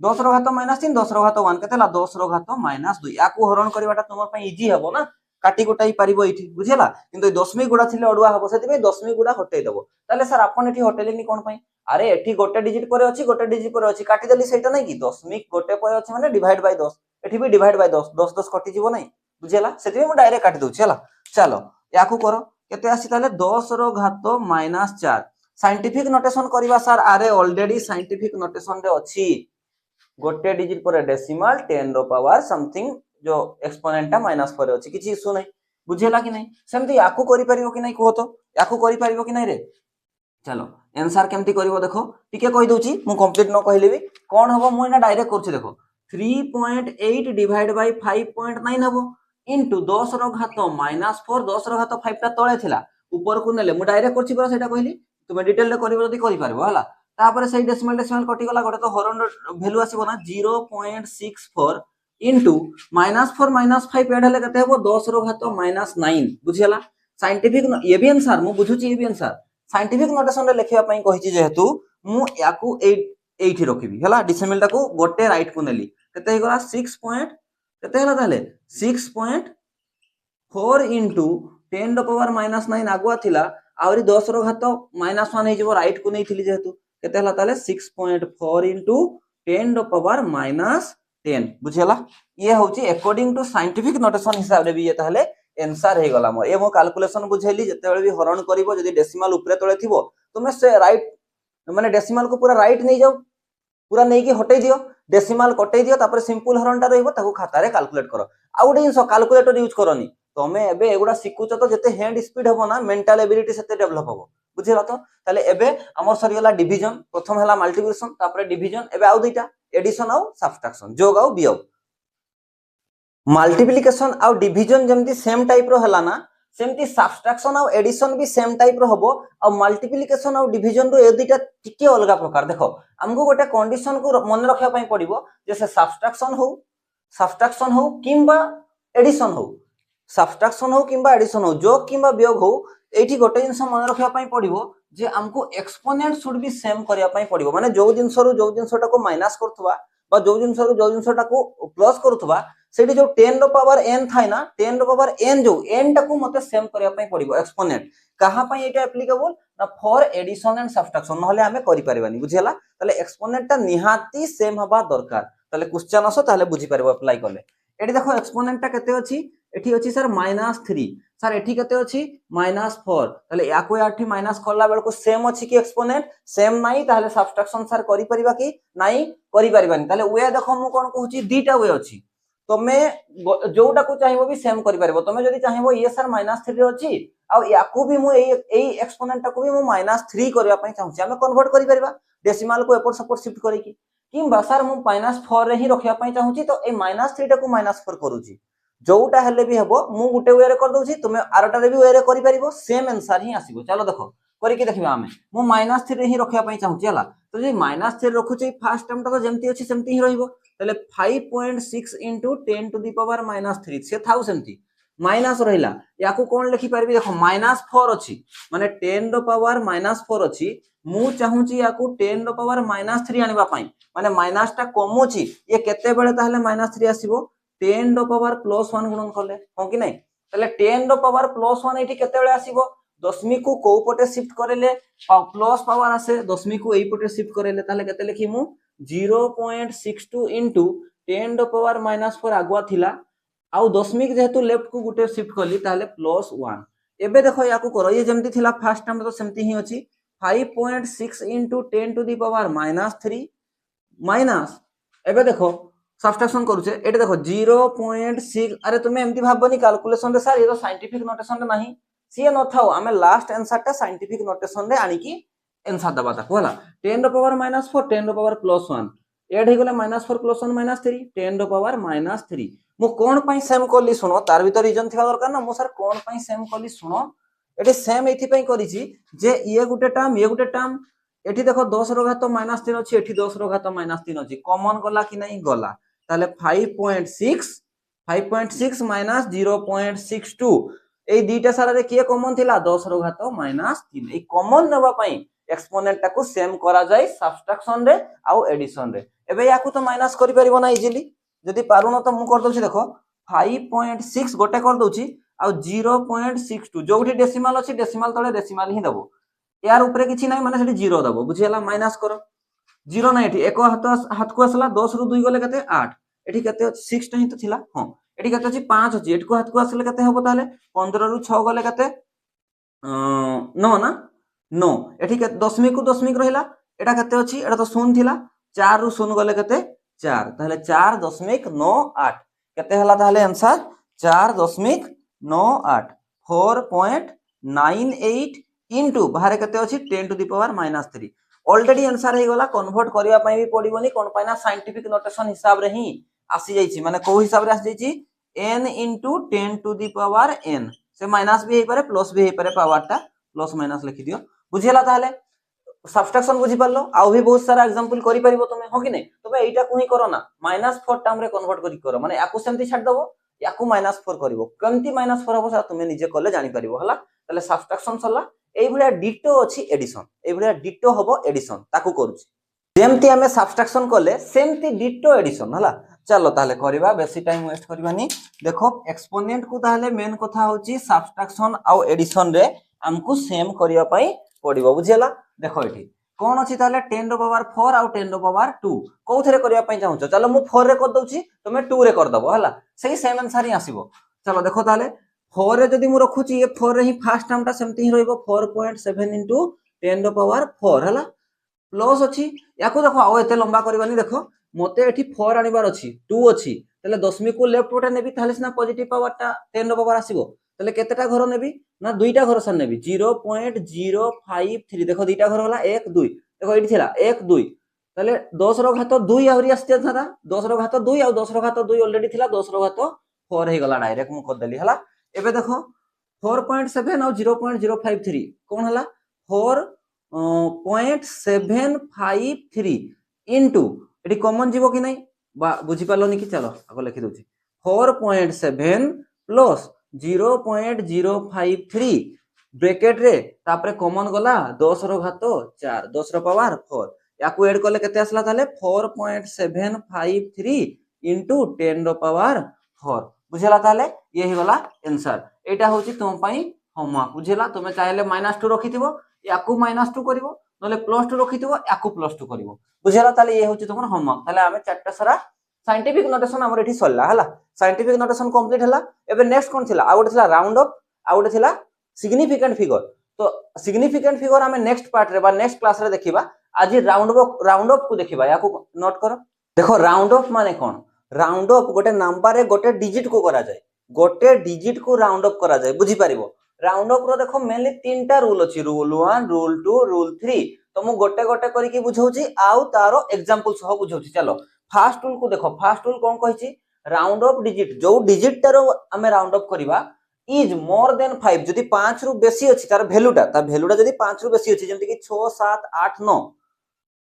10 रो घात -3 10 रो घात 1 केते हला 10 रो घात -2 याकू हरण करिवाटा तुम पई इजी हबो ना काटी गोटाई पारिबो इठी बुझियला किंतु दशमिक गुडा थिले अडुआ हबो सेति पे दशमिक गुडा हटै दबो ताले सर आपन एठी हटेलेनी कोन पई अरे एठी गोटे डिजिट पर अछि गोटे डिजिट पर अछि काटी देली सेटा नै कि दशमिक गोटे पर अछि माने डिवाइड बाय 10 एठी भी डिवाइड बाय 10 10 10 कटि जीवो नै बुझियला सेति पे म डायरेक्ट काटी दउछि हला चलो याकू करो केते आसी ताले 10 रो घात -4 साइंटिफिक नोटेशन करबा सर अरे ऑलरेडी साइंटिफिक नोटेशन रे अछि गोटे डिजिट पर डेसिमल 10 रो पावर समथिंग जो एक्सपोनेंट -4 अछि किछि इशू नै बुझियला कि नै सेमति याकू करि परिबो कि नै को तो याकू करि परिबो कि नै रे चलो आंसर केमती करिवो देखो टिके कहि दउची मु कंप्लीट न कहिले भी कोन हबो मु इना डायरेक्ट करछि देखो 3.8 डिवाइड बाय 5.9 हबो इनटू 10 रो घात -4 10 रो घात 5 टा तळे थिला ऊपर को नेले मु डायरेक्ट करछि पर सेटा कहली तुमे डिटेल रे करिवो जदी करि पारबो हला तापर सेही डेसिमल डेसिमल कटि गला गोटे तो हरण वैल्यू आसीबो ना 0.64 इनटू -4 -5 एड हले कते हबो 10 रो घात -9 बुझियला साइंटिफिक ये भी आंसर मु बुझुची ये भी आंसर साइंटिफिक नोटेशन रे लिखिया पई कहिची जेहेतु मु याकू एठी रखिबी हला डेसिमल टाको गोटे राइट को नेली केते हे गला 6 पॉइंट केते हला ताले 6.4 इनटू 10 रो पावर -9 आगुआ थिला आउरी 10 रो घात -1 हे जबो राइट को नै थिली जेहेतु केते हला ताले 6.4 इनटू 10 रो पावर -10 बुझियला ये होची अकॉर्डिंग टू साइंटिफिक नोटेशन हिसाब रे भी ये ताले आंसर हे गला मोर ए मो कैलकुलेशन बुझैली जते बेले भी हरण करिवो जदी डेसिमल ऊपरे तळे थिबो तुमे से राइट माने डेसिमल को पूरा राइट नै जाओ पूरा नै की हटै दियो डेसिमल कटै दियो तापर सिंपल हरणटा रहइबो ताको खाता रे कैलकुलेट करो आ गुडे इनसो कैलकुलेटर यूज करनी तमे एबे एगुडा सिकुच तो जते हैंड स्पीड हबो ना मेंटल एबिलिटी सेते डेवलप हबो बुझिला तो ताले एबे हमर सरी गला डिवीजन प्रथम हला मल्टीप्लिकेशन तापर डिवीजन एबे आउ दुइटा एडिशन आउ सब्ट्रैक्शन जोग आउ वियोग मल्टीप्लिकेशन आउ डिवीजन जेमती सेम टाइप रो हला ना सेमती सब्ट्रैक्शन आउ एडिशन भी सेम टाइप रो हबो आ मल्टीप्लिकेशन आउ डिवीजन रो ए दुइटा टिके अलगा प्रकार देखो हमको गोटे कंडीशन को मन रखिया पई पड़िबो जे से सब्ट्रैक्शन हो किंबा एडिशन हो किंबा एडिशन हो जोग किंबा वियोग हो एठी गोटे जिंस मन रखिया पई पड़िबो जे हमको एक्सपोनेंट शुड बी सेम करिया पई पड़िबो माने जो जिंसटा को माइनस करथुवा बा जो जिंसटा को प्लस करथुवा सेठी जो 10 रो पावर n थाय ना 10 रो पावर n जो n टाको मते सेम करिया पई पड़िबो एक्सपोनेंट कहा पई एटा एप्लीकेबल ना फॉर एडिशन एंड सब्ट्रैक्शन नहले हमें करि परिबानी बुझियला ताले एक्सपोनेंट टा निहाती सेम हबा दरकार ताले क्वेश्चन असो ताले बुझी परिबो अप्लाई करले एठी देखो एक्सपोनेंट टा केते अछि एठी अछि सर -3 सर एठी केते अछि -4 ताले याको याठी माइनस करला बेल को सेम अछि कि एक्सपोनेंट सेम नाही ताले सब्ट्रैक्शन सर करि परिबा कि नाही करि परिबानी ताले वे देखो मु कोन कहूची दीटा वे अछि तमे जोटा को चाहिबो भी सेम करि परिबो तमे जदी चाहिबो ये सर -3 रे अछि आ याकू भी मु एई एक्सपोनेंट टाको भी मु -3 करिया पई चाहूची हमें कन्वर्ट करि परिबा डेसिमल को एपर सपोर्ट शिफ्ट करै कि किंबा सर मु -4 रे ही रखिया पई चाहूची तो ए -3 टाको -4 करूची जोटा हेले भी हबो मु गुटे वे रे कर दउची तुमे आरटा रे भी वे रे करि परिबो सेम आंसर ही आसीबो चलो देखो करि के देखिबा हमें मु -3 रे ही रखिया पई चाहूची हला तो जे -3 रखुची फर्स्ट टर्म टा तो जेमती अछि सेमती ही रहिबो तले 5.6 into 10 to the power -3 से थाउ सेमती माइनस रहिला याकू कोन लिखि परबी देखो -4 अछि माने 10 रो पावर -4 अछि मु चाहूची याकू 10 रो पावर -3 आनिबा पई माने माइनस टा कमोची ये केते बेले ताहले -3 आसीबो 10 रो पावर +1 गुणन करले हो कि नै तले 10 रो पावर +1 एठी केते बेले आसीबो दशमिक को को पटे शिफ्ट करेले प्लस पावर आसे दशमिक को एई पटे शिफ्ट करेले ताहले केते लिखिमु 0.62 into 10 रो पावर -4 आगुआ थिला आउ दशमिक जेहेतु लेफ्ट को गुटे शिफ्ट करली ताहले +1 एबे देखो याकू करो ये जेमती थिला फर्स्ट टाइम तो सेमती ही अछि 5.6 into 10 to the power -3 minus एबे देखो सब्सट्रैक्शन करूचे एटे देखो 0.6 अरे तुम्हें एमती भाबनी कैलकुलेशन रे सर ये तो साइंटिफिक नोटेशन रे नाही सीए न थाओ आमे लास्ट आंसर टा साइंटिफिक नोटेशन रे आनी की आंसर दबा ताको हला 10 रो पावर -4 10 रो पावर +1 एड हे गले -4 +1 -3 10 रो पावर -3 मु कोन पई सेम करली सुनो तार भीतर रीजन थिबा दरकार ना मु सर कोन पई सेम करली सुनो एटे सेम एथि पई करिछि जे ये गुटे टर्म एठी देखो 10 रो घात -3 अछि एठी 10 रो घात -3 अछि कॉमन गला कि नहीं गला ताले 5.6 माइनस 0.62 ए दुईटा सारा रे के कॉमन थिला 10 रो घात -3 ए कॉमन नेबा पई एक्सपोनेंट टाको सेम करा जाय सब्ट्रैक्शन रे आ एडिशन रे एबे याकू तो माइनस करि परिबो ना इजीली जदि पारु न तो मु कर दोछि देखो 5.6 गोटे कर दोछि आ 0.62 जोठी डेसिमल अछि डेसिमल तळे डेसिमल ही दबो यार ऊपर किछि नाही माने सेठी 0 दबो बुझियला माइनस करो 0 नाही एठी एको हाथ को आसला 10 रु 2 गले कते 8 एठी कते 6 टा ही तो थिला हां एठी कते अछि 5 अछि एठी को हाथ को आसले कते हबो ताले 15 रु 6 गले कते 9 ना 9 एठी कते दशमिक को दशमिक रहिला एटा कते अछि एटा तो 0 थिला 4 रु 0 गले कते 4 ताले 4.98 कते हला ताले आंसर 4.98 4.98 इनटू बाहर कते अछि 10 to the power -3 already answer हे गला कन्वर्ट करिया पई भी पडिबोनी कोन पई ना साइंटिफिक नोटेशन हिसाब रे ही आसी जाईची माने को हिसाब रे आसी जाईची n into 10 to the power n से माइनस भी हे पारे प्लस भी हे पारे पावर टा प्लस माइनस लिखि दियो बुझियला ताले सब्ट्रैक्शन बुझी पारलो आउ भी बहुत सारा एग्जांपल करि परिबो तुमे हो कि नै तुमे एटा को ही करो ना -4 टर्म रे कन्वर्ट करि करो माने याकू सेमती छाड दबो याकू -4 करिवो केमती -4 हबो सा तुमे निजे करले जानि परिबो हला ताले सब्ट्रैक्शन सला एई भलिया डिटो अछि एडिशन एई भलिया डिटो हबो एडिशन ताकू करूची जेमती हमें सब्ट्रैक्शन करले सेमती डिटो एडिशन हला चलो ताले करबा बेसी टाइम वेस्ट करबानी देखो एक्सपोनेंट को ताले मेन कथा होची सब्ट्रैक्शन आ एडिशन रे हमकु सेम करिया पई पडिबो बुझियला देखो एठी कोन अछि ताले 10 रो पावर 4 आ 10 रो पावर 2 कोथरे करिया पई चाहू चलो मु 4 रे कर दउची तुमे 2 रे कर दबो हला सही सेम आंसर ही आसीबो चलो देखो ताले 4 रे जदी मु रखुची ये 4 रे ही फर्स्ट टर्म टा सेमती ही रहइबो 4.7 into 10 रो पावर 4 हला प्लस अछि याको देखो आ एते लंबा करबानी देखो मते एठी 4 आनिबार अछि 2 अछि तले दशमिक को लेफ्ट ओटा नेबी ताले सिना पॉजिटिव पावर टा 10 रो पावर आसीबो तले केतेटा घर नेबी ना दुईटा घर सन नेबी 0.053 देखो दुईटा घर होला 1 2 देखो एठी थिला 1 2 तले 10 रो घात 2 आउरी आस्ते थारा 10 रो घात 2 आ 10 रो घात 2 ऑलरेडी थिला 10 रो घात 4 हे गला डायरेक्ट मु कर देली हला एबे देखो 4.7 और 0.053 कौन हला 4.753 इनटू एटी कॉमन जीवो कि नहीं बा बुझी पालनी कि चलो आगो लिखि दोची 4.7 प्लस 0.053 ब्रैकेट रे तापरे कॉमन गला 10 रो घात 4 10 रो पावर 4 याकू ऐड करले केते आसला ताले 4.753 इनटू 10 रो पावर 4 बुझला ताले ये ही गला आंसर एटा होची तुम पई होमवर्क बुझला तुमे चाहेले -2 रखिथिबो याकू -2 करिवो नले +2 रखिथिबो याकू +2 करिवो बुझला ताले ये होची तुमर होमवर्क ताले आमे चारटा सारा साइंटिफिक नोटेशन हमर एठी सल्ला हला साइंटिफिक नोटेशन कंप्लीट हला एबे नेक्स्ट कोन थिला आ गोटे थिला राउंड अप आ गोटे थिला सिग्निफिकेंट फिगर तो सिग्निफिकेंट फिगर आमे नेक्स्ट पार्ट रे बा नेक्स्ट क्लास रे देखिबा आज राउंड अप को देखिबा याकू नोट करो देखो राउंड अप माने कोन राउंड अप गोटे नंबर रे गोटे डिजिट को करा जाय गोटे डिजिट को राउंड अप करा जाय बुझी पारिबो राउंड अप रो देखो मेनली तीनटा रूल अछि रूल 1 रूल 2 रूल 3 तो मु गोटे गोटे करी की बुझौची आउ तारो एग्जांपल सह बुझौची चलो फर्स्ट रूल को देखो फर्स्ट रूल कोन कहिची राउंड अप डिजिट जो डिजिट तारो हमें राउंड अप करिबा इज मोर देन 5 जदी 5 रु बेसी अछि तार वैल्यूटा जदी 5 रु बेसी अछि जेंति कि 6 7 8 9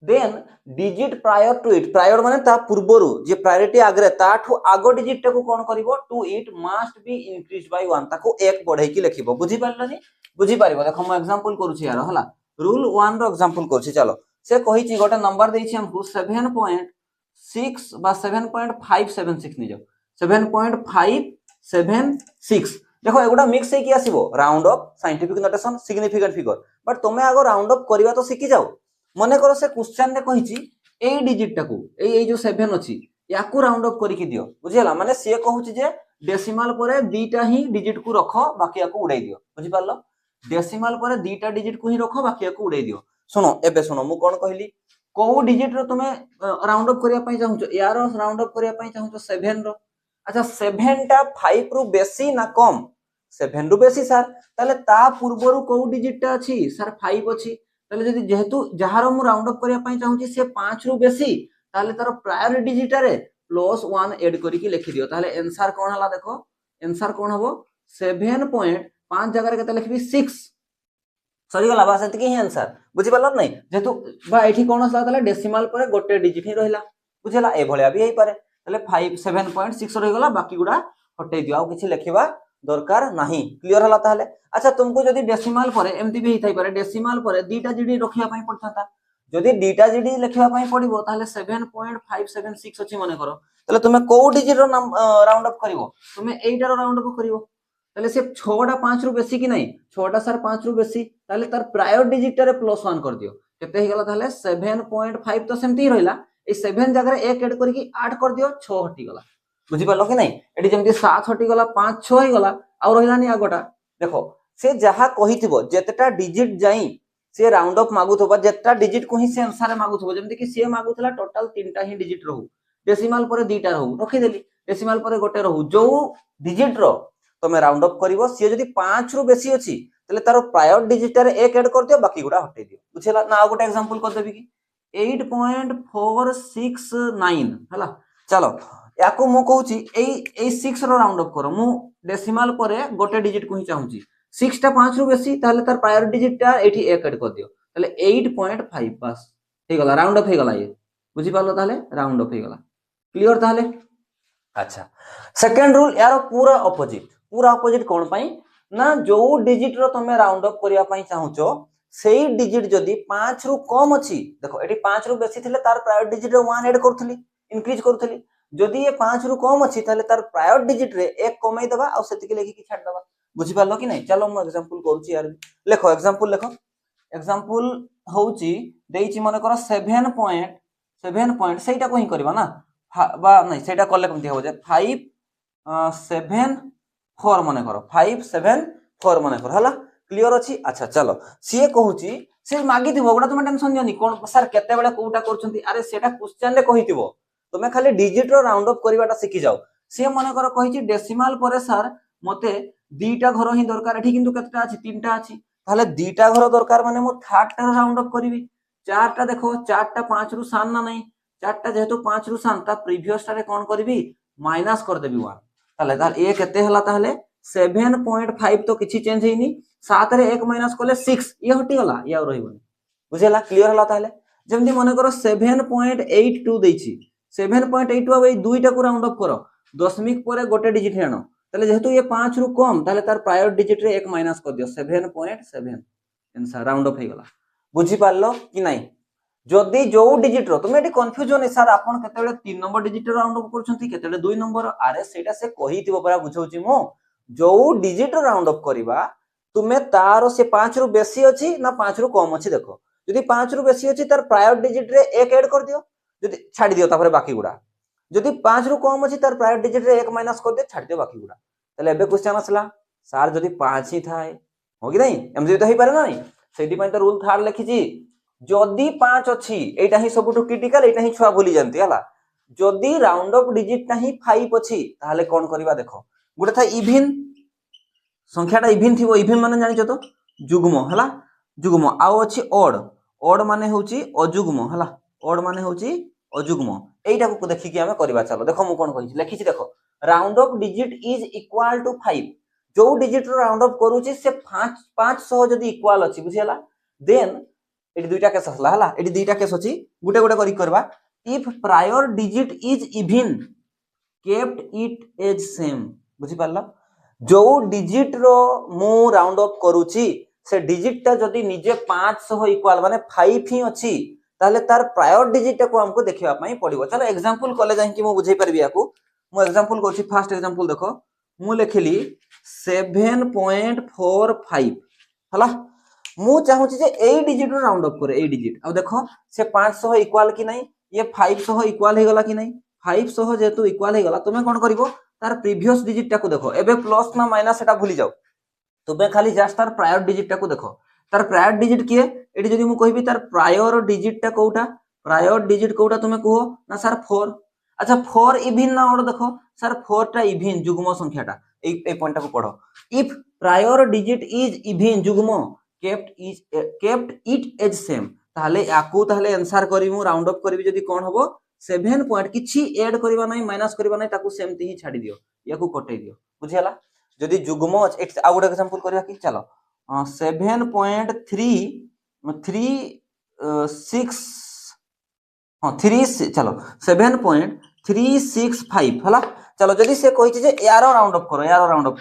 then digit prior to it prior माने ता पूर्वरु जे प्रायोरिटी आगरे ताठू आगो डिजिट टाको कोन करिवो to it must be increase by 1 ताको एक बढ़ाई की लिखिबो बुझी पारलनी बुझी पारिबो देखो म एग्जांपल करूची यार हला रूल 1 रो एग्जांपल करूची चलो से कहिची गोटे नंबर देछि हमकु 7.6 बा 7.576 नि जाओ 7.576 देखो एगुडा मिक्स हे की आसीबो round up scientific notation significant figure but तमे आगो राउंड अप करबा तो सिखि जाओ मने करो से क्वेश्चन रे कहिची ए डिजिट टाकू ए जो 7 अछि याकू राउंड अप करी की दियो बुझियला माने से कहूची जे डेसिमल परे बीटा ही डिजिट को रखो बाकी याकू उड़ाई दियो बुझि पारलो डेसिमल पर दीटा डिजिट को ही रख बाकी को उड़े दियो सुनो एबे सुनो मु कोन कहली को डिजिट रो तुमे राउंड अप करिया पई चाहू यार राउंड अप करिया पई चाहू 7 रो अच्छा 7 टा 5 रु बेसी ना कम 7 रु बेसी सर ताले ता पूर्वरु को डिजिट टा अछि सर 5 अछि ताले जदी जेहेतु जहार मु राउंड अप करिया पई चाहू से 5 रु बेसी ताले तार प्रायर डिजिट रे +1 ऐड करी की लिखि दियो ताले आंसर कोन हला देखो आंसर कोन हबो 7.5 जगह केते लिखबी 6 सरीगला बास एतकी ही आंसर बुझी पारल नहीं जेतु बा एठी कोन असला तले डेसिमल पर गोटे डिजिट ही रहिला बुझला ए भलिया भी हेई पारे तले 7.6 रहि गला बाकी गुडा हटै दियो आ किछि लिखिबा दरकार नाही क्लियर हला ताले अच्छा तुमको जदी डेसिमल पर एमती भी थाई पारे डेसिमल पर दीटा जिडी रखिया पई पड़थाता जदी दीटा जिडी लिखिया पई पड़िबो ताले 7.576 अछि माने करो तले तुमे को डिजिट रो नाम राउंड अप करिवो तुमे एटा रो राउंड अप करिवो ताले से 6टा 5 रु बेसी कि नहीं 6टा सर 5 रु बेसी ताले तार प्रायर डिजिट रे +1 कर दियो केते हे गला ताले 7.5 तो सेमती रहला ए 7 जगह 1 ऐड करके 8 कर दियो 6 हटी गला बुझी पालो कि नहीं एडी जेमती 7 हटी गला 5 6 हे गला आ रहिलानी आगोटा देखो से जहा कहिथिबो जेतेटा डिजिट जाई से राउंड अप मागुथबा जेतेटा डिजिट को ही से आंसर मागुथबो जेमती कि से मागुथला टोटल 3टा ही डिजिट रहू डेसिमल पर 2टा रहू रखि देली डेसिमल पर गोटे रहू जो डिजिट रो तमे राउंड अप करिवो से जदी 5 रु बेसी अछि तले तार प्रायर डिजिट रे 1 ऐड कर दियो बाकी गुडा हटे दियो बुझला ना गोटे एग्जांपल कर देबी कि 8.469 हला चलो याको मु कहूची ए 6 रो राउंड अप करो मु डेसिमल पर गोटे डिजिट को ही चाहूची 6 टा 5 रु बेसी ताले तार प्रायर डिजिट टा एठी 1 ऐड कर दियो ताले 8.5 बस हे गला राउंड अप हे गला ये बुझी पालो ताले राउंड अप हे गला क्लियर ताले अच्छा सेकंड रूल यार पूरा ऑपोजिट कोन पई ना जो डिजिट रो तमे राउंड अप करिया पई चाहूचो सेही डिजिट जदी 5 रु कम अछि देखो एठी 5 रु बेसी थिले तार प्रायर डिजिट रे 1 ऐड करथली इंक्रीज करथली जदी ये 5 रु कम अछि ताले तार प्रायर डिजिट रे 1 कमई दबा आ सेति के लेखि कि छाड दबा बुझी पालो कि नहीं चलो म एग्जांपल करूची यार लेखो एग्जांपल होउची देइची माने करो 7 सेटा को ही करबा ना बा नहीं सेटा करले केमती हो जे 574 माने करो 574 माने करो हला क्लियर अछि अच्छा चलो सीए कहूची से मागी दिबो गोडा तुम टेंशन जनी कोन सर केते बेले कोउटा करछंती अरे सेटा क्वेश्चन रे कहितिबो तुमे खाली डिजिट रो राउंड अप करबाटा सिखि जाओ से माने करो कहिची डेसिमल पर सर मते दीटा घर ही दरकार एठी किंतु केतटा अछि तीनटा अछि ताले दीटा घर दरकार माने मो थर्ड टा राउंड अप करबी चारटा देखो चारटा 5 रु सान ना नहीं चारटा जेहेतु 5 रु सान ता प्रीवियस टारे कोन करबी माइनस कर देबी 1 ताले तार ए केते हला ताले 7.5 तो किछि चेंज हेनी 7 रे 1 माइनस करले 6 ये हटी गला या रहिबनी बुझेला क्लियर हला ताले जेमति माने करो 7.82 देछि 7.82 अब ए दुईटा को राउंड अप करो दशमिक परे गोटे डिजिट हेनो ताले जेहेतु ये 5 रु कम ताले तार प्रायर डिजिट रे 1 माइनस कर दियो 7.7 आंसर राउंड अप हे गला बुझी पारलो कि नहीं जदी जो डिजिट रो तुम एटी कंफ्यूजन सर आपण केतेबेले 3 नंबर डिजिट राउंड अप करछंती केतेबेले 2 नंबर अरे सेटा से कहितिबो परा बुझौची मो जो डिजिट राउंड अप करिबा तुमे तारो से 5 रु बेसी अछि ना 5 रु कम अछि देखो जदी 5 रु बेसी अछि तार प्रायर डिजिट रे 1 ऐड कर दियो जदी छाडी दियो तापर बाकी गुडा जदी 5 रु कम अछि तार प्रायर डिजिट रे 1 माइनस कर दियो छाडी दियो बाकी गुडा तले एबे क्वेश्चन असला सर जदी 5 ही थाए हो कि नहीं एमजे तो ही पारे ना नहीं सेदी पई तो रूल थर्ड लिखिची जदी 5 अछि एटा ही सबटु क्रिटिकल एटा ही छुआ भूली जानती हला जदी राउंड अप डिजिट ता ही 5 अछि ताले कोन करबा देखो गुडा था इवन संख्याटा इवन थिबो इवन माने जानि तो जुग्म हला जुग्म आउ अछि ओड माने होउची अजुग्म हला ओड माने होउची अजुग्म एटा को देखि कि हमें करबा चलो देखो मु कोन कहि लिखिची देखो round up digit is equal to 5 जो डिजिट रो राउंड अप करूची से 500 जदी इक्वल अछि बुझियला देन एटी दुईटा केस हला हला एटी दुईटा केस अछि गुटे गुटे करि करबा if prior digit is even kept it as same बुझी पारला जो डिजिट रो मु राउंड अप करूची से डिजिट ता जदी निजे 500 इक्वल माने 5 ही अछि ताले तार प्रायर डिजिट को हमको देखिबा पई पड़िबो चलो एग्जांपल कले जाई कि मु बुझै परबी याकू मु एग्जांपल करछि फर्स्ट एग्जांपल देखो मु लिखली 7.45 हला मु चाहूची जे ए डिजिट रो राउंड अप करे ए डिजिट अब देखो से 500 इक्वल कि नहीं ये 500 इक्वल हे गला कि नहीं 500 जेतु इक्वल हे गला तुमे कोन करिवो तार प्रीवियस डिजिट टा को देखो एबे प्लस ना माइनस सेटा भूली जाओ तुमे खाली जस्ट तार प्रायर डिजिट टाको देखो तार प्रायर डिजिट किए एटी जदि मु कहबी तार प्रायर डिजिट टा कोउटा प्रायर डिजिट कोउटा तुमे कहो ना सर 4 अच्छा 4 इवन ना ऑड देखो सर 4 टा इवन जुग्म संख्याटा ए पॉइंट को पढ़ो if prior digit is even जुग्म केप्ट इट एज सेम ताहले याकू ताहले आंसर करिमु राउंड अप करबी जदि कोन हबो 7 पॉइंट किछि ऐड करबा नै माइनस करबा नै ताकू सेमति ही छाडी दियो याकू कटै दियो बुझियला जदि जुग्म आ गोटे एग्जांपल करबा कि चलो 7.36 हाँ 3 चलो 7.365 हला चलो जदि से कहिछि जे यारो राउंड अप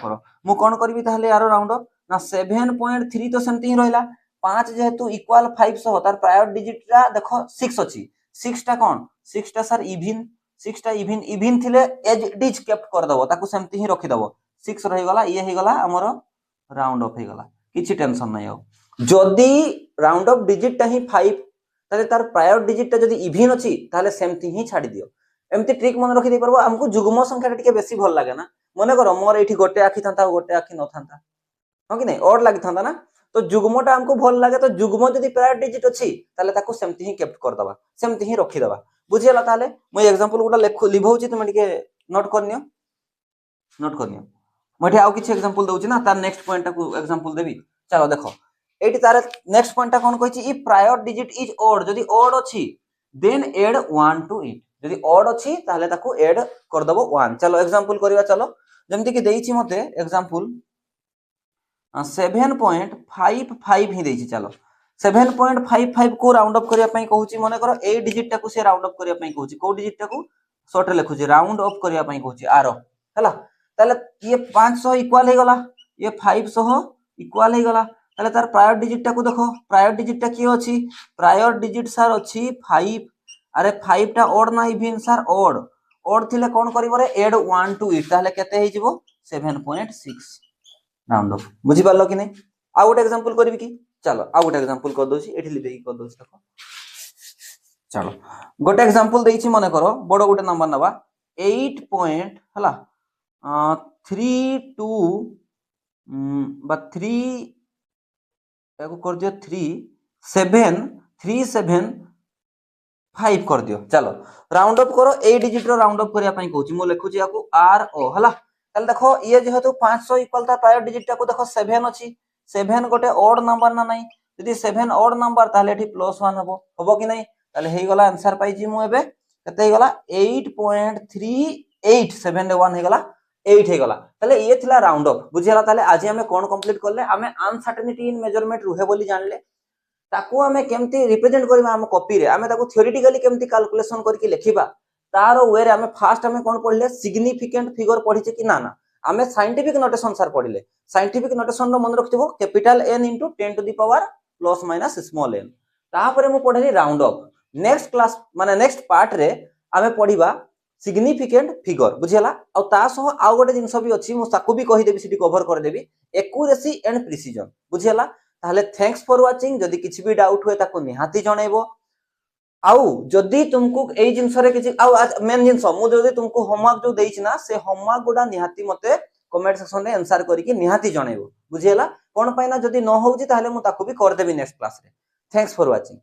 करो मु कोन करबी ताहले यारो राउंड अप ना 7.3 तो सेमति ही रहला 5 जेहेतु इक्वल 5 सह तार प्रायर डिजिट रा देखो 6 अछि 6 टा कोन 6 टा सर इवन थिले एज इट इज केप्ट कर दबो ताकू सेमति ही रखि दबो 6 रही गला ये ही गला हमर राउंड अप ही गला किछि टेंशन नै हो जदी राउंड अप डिजिट ता ही 5 ताले तार प्रायर डिजिट ता जदी इवन अछि ताले सेमति ही छाडी दियो एमती ट्रिक मन रखि दे परबो हमको जुग्म संख्या टिके बेसी भल लागे ना मने करो मोर एठी गोटे आखी थांता गोटे आखी न थांता हो कि नै ऑड लागि थांता ना तो जुग्मटा हमको भल लागे तो जुग्म जदी प्रायर डिजिट अछि ताले ताकू सेमति ही केप्ट कर दबा सेमति ही रखि दबा बुझियला ताले म एग्जांपल गुडा लिभौछि तुम टिके नोट करनियो मठे आउ किछि एग्जांपल दउछि ना तार नेक्स्ट पॉइंट को एग्जांपल देबी चलो देखो एटी तार नेक्स्ट पॉइंट कोन कहिछि if prior digit is odd जदी ऑड अछि देन ऐड 1 टू इट जदी ऑड अछि ताले ताकू ऐड कर दबो 1 चलो एग्जांपल करबा चलो जेमति कि देइछि मते एग्जांपल 7.55 ही देइछि चलो 7.55 को राउंड अप करिया पई कहूछि मने करो ए डिजिट टाकू से राउंड अप करिया पई कहूछि को डिजिट टाकू शॉर्ट रे लिखुछि राउंड अप करिया पई कहूछि आरो हला ताले ये 500 इक्वल हे गला ये 500 इक्वल हे गला ताले तार प्रायर डिजिट टाकू देखो प्रायर डिजिट टा की अछि प्रायर डिजिट सर अछि 5 अरे 5 टा ऑड ना इवन सर ऑड थिले कोन करिवो रे ऐड 1 टू इट ताले केते हे जिवो 7.6 राउंड अप बुझि पालो कि नै आ गोटे एग्जांपल करबी कि चलो आ गोटे एग्जांपल कर दोछि एठी लिबे कर दोछि देखो चलो गोटे एग्जांपल देइछि माने करो बडो गोटे नंबर नबा 8 पॉइंट हला 32 बा 3 एको कर दियो 37375 कर दियो चलो राउंड अप करो ए डिजिट रो राउंड अप करिया पई कहूछि मो लिखुछि याकू आर ओ हला ताले देखो ये जेहेतु 500 इक्वल ता प्रायर डिजिट टाकू देखो 7 अछि 7 गोटे ऑड नंबर ना नहीं यदि 7 ऑड नंबर ताले एठी +1 हबो कि नहीं ताले हे गला आंसर पाई जी मु एबे कते हे गला 8.3871 हे गला 8 हे गला ताले ये थिला राउंड अप बुझियला ताले आज हमें कोन कंप्लीट करले हमें अनसर्टेनिटी इन मेजरमेंट रुहे बोली जानले ताकू हमें केमती रिप्रेजेंट करबा हम कॉपी रे हमें ताकू थ्योरेटिकली केमती कैलकुलेशन करके लिखिबा तार वे रे हमें फास्ट हमें कोन पढले सिग्निफिकेंट फिगर पढिचे कि ना ना हमें साइंटिफिक नोटेशन सर पढिले साइंटिफिक नोटेशन रो मन रखथिबो capital N * 10 to the power ± small n तापरे मु पढली राउंड अप नेक्स्ट क्लास माने नेक्स्ट पार्ट रे हमें पढिबा सिग्निफिकेंट फिगर बुझियला आ ता सह आ गोटे जिंस भी अछि मु ताकू भी कहि देबी सिटी कवर कर देबी एक्यूरेसी एंड प्रिसिजन बुझियला ताहले थैंक्स फॉर वाचिंग जदी किछि भी डाउट हुए ताको निहाती जणैबो आउ जदी तुमको एई जिंस रे किछि आउ मेन जिंस मु जदी तुमको होमवर्क जो देइछि ना से होमवर्क गुडा निहाती मते कमेंट सेक्शन रे आंसर करी कि निहाती जणैबो बुझियला कोन पय ना जदी न होउछि ताहले मु ताको भी कर देबी नेक्स्ट क्लास रे थैंक्स फॉर वाचिंग।